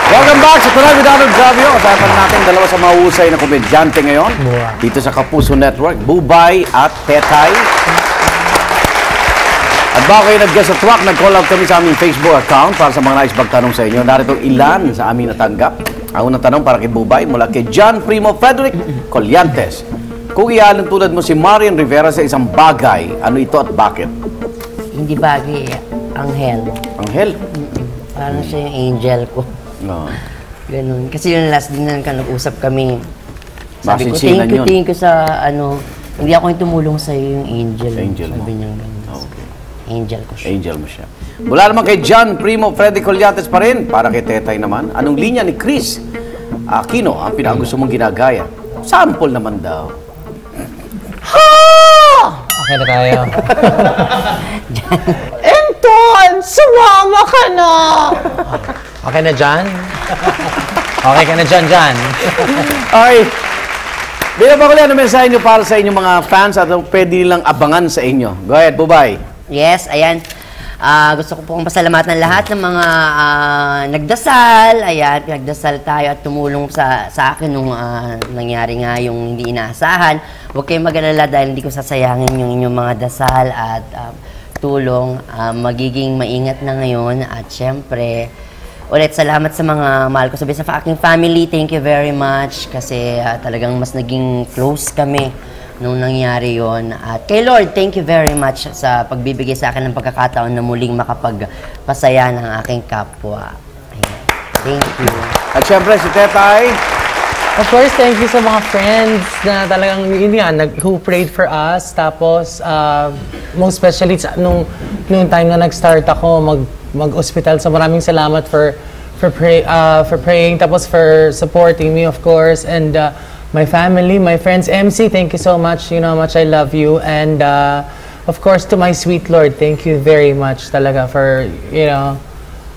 Welcome back sa Tonight with Arnold Gravio. Kasama natin dalawa sa mahusay na komedyante ngayon. Dito sa Kapuso Network, Bubay at Tetay. At bago kayo nag-guess at track, nag-call out kami sa aming Facebook account para sa mga nais magtanong sa inyo. Narito ilan sa aming natanggap. Ang unang tanong para kay Bubay mula kay John Primo Frederick Colliantes. Kung ialin tulad mo si Marian Rivera sa isang bagay, ano ito at bakit? Hindi bagay, anghel. Anghel? Parang siya yung angel ko. No. Ganun. Kasi yung last din na nag-usap kami. Sabi ko, Masinsinan yun. thank you sa ano, hindi ako yung tumulong sa'yo yung angel. Angel mo. Sabi niya ganun. Okay. Angel ko siya. Angel mo siya. Mula naman kay John Primo Freddy Colliantes pa rin. Para kay Tetay naman, anong linya ni Chris Aquino ang pinakagusto mong ginagaya? Sample naman daw. Okay na tayo. Anton, sumama ka na! Okay na dyan? Okay ka na dyan, Jan? Okay. Bila ba ko ano mensahe nyo para sa inyong mga fans at pwede nilang abangan sa inyo? Go ahead, Bubay. Yes, ayan. Gusto ko pong pasalamatan lahat ng mga nagdasal. Ayan, nagdasal tayo at tumulong sa akin nung nangyari nga yung hindi inaasahan. Huwag kayong mag-alala dahil hindi ko sasayangin yung inyong mga dasal at tulong. Magiging maingat na ngayon at syempre, ulit salamat sa mga mahal ko. Sabi sa aking family, thank you very much kasi talagang mas naging close kami nung nangyari yon. At kay Lord, thank you very much sa pagbibigay sa akin ng pagkakataon na muling makapagpasaya ng aking kapwa. Ayan. Thank you. At syempre si Tetay. Of course, thank you sa mga friends na talagang, yun nga, who prayed for us. Tapos, most especially nung time na nag-start ako mag-hospital. So maraming salamat for praying. Tapos for supporting me, of course. And my family, my friends. MC, thank you so much. You know how much I love you. And of course, to my sweet Lord, thank you very much talaga for, you know,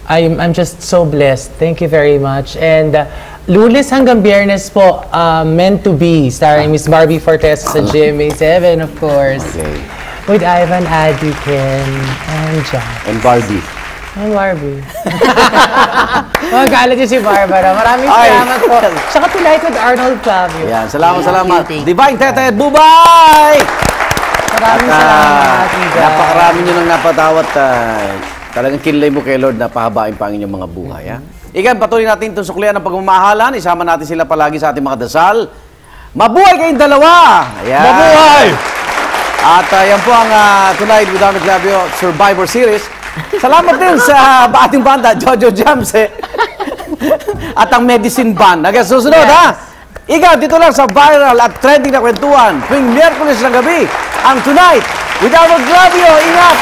I'm just so blessed. Thank you very much. And Lunes hanggang Biyernes po, Meant to Be, starring Miss Barbie Fortes sa GMA7, of course. Okay. With Ivan Adikin and John. And Barbie. And Barbie. Magalit niyo si Barbara. Maraming salamat po. Tsaka Tonight with Arnold Gravio. Yan, salamat. Thank you. Divine Tetay at Bubay! Maraming salamat. Napakarami nyo nang napatawat. Talagang kinlay mo kay Lord na pahabain pa ang inyong mga buhay. Ikan, patuloy natin itong suklian ng pagmamahalan. Isama natin sila palagi sa ating mga dasal. Mabuhay kayong dalawa! Ayan. Mabuhay! At yan po ang Tonight with Arnold Gravio Survivor Series. Salamat din sa ating banda, Jojo Jams. At ang Medicine Band. Hanggang susunod, ha? Ikaw, dito lang sa viral at trending na kwentuhan. Tuwing Miyerkules ng gabi, ang Tonight with Arnold Gravio. Ingat!